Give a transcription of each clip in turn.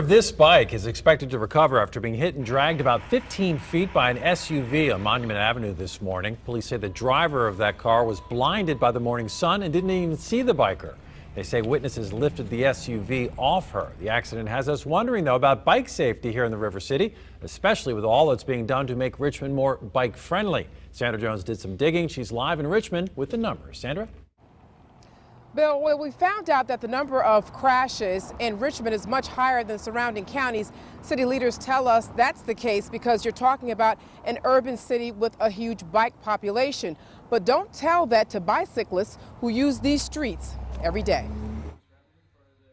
This bike is expected to recover after being hit and dragged about 15 feet by an SUV on Monument Avenue this morning. Police say the driver of that car was blinded by the morning sun and didn't even see the biker. They say witnesses lifted the SUV off her. The accident has us wondering, though, about bike safety here in the River City, especially with all that's being done to make Richmond more bike friendly. Sandra Jones did some digging. She's live in Richmond with the numbers. Sandra? Bill, well, we found out that the number of crashes in Richmond is much higher than surrounding counties. City leaders tell us that's the case because you're talking about an urban city with a huge bike population. But don't tell that to bicyclists who use these streets every day.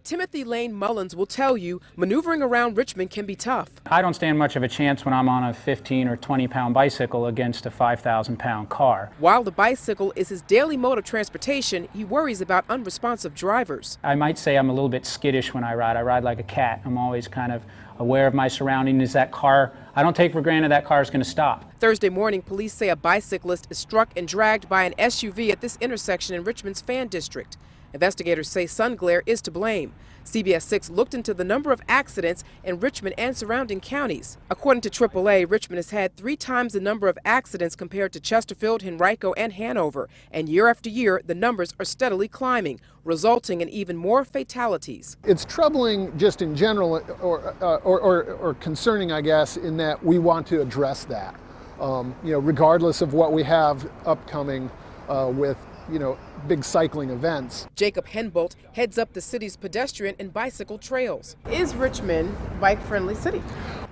Timothy Lane Mullins will tell you maneuvering around Richmond can be tough. I don't stand much of a chance when I'm on a 15 or 20-pound bicycle against a 5,000-pound car. While the bicycle is his daily mode of transportation, he worries about unresponsive drivers. I might say I'm a little bit skittish when I ride. I ride like a cat. I'm always kind of aware of my surroundings. That car, I don't take for granted that car is going to stop. Thursday morning, police say a bicyclist is struck and dragged by an SUV at this intersection in Richmond's Fan District. Investigators say sun glare is to blame. CBS 6 looked into the number of accidents in Richmond and surrounding counties. According to AAA, Richmond has had 3 times the number of accidents compared to Chesterfield, Henrico and Hanover. And year after year, the numbers are steadily climbing, resulting in even more fatalities. It's troubling just in general, or concerning, I guess, in that we want to address that. Regardless of what we have upcoming with big cycling events. Jacob Henbolt heads up the city's pedestrian and bicycle trails. Is Richmond a bike-friendly city?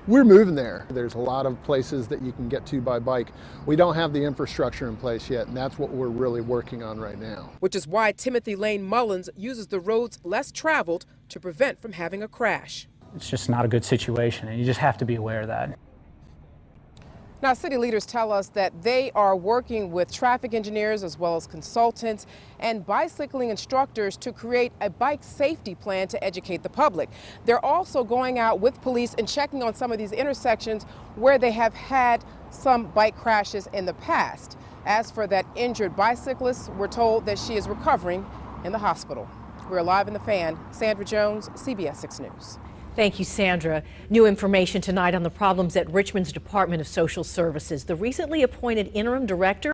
We're moving there. There's a lot of places that you can get to by bike. We don't have the infrastructure in place yet, and that's what we're really working on right now. Which is why Timothy Lane Mullins uses the roads less traveled to prevent from having a crash. It's just not a good situation, and you just have to be aware of that. Now, city leaders tell us that they are working with traffic engineers as well as consultants and bicycling instructors to create a bike safety plan to educate the public. They're also going out with police and checking on some of these intersections where they have had some bike crashes in the past. As for that injured bicyclist, we're told that she is recovering in the hospital. We're live in the Fan. Sandra Jones, CBS 6 News. Thank you, Sandra. New information tonight on the problems at Richmond's Department of Social Services. The recently appointed interim director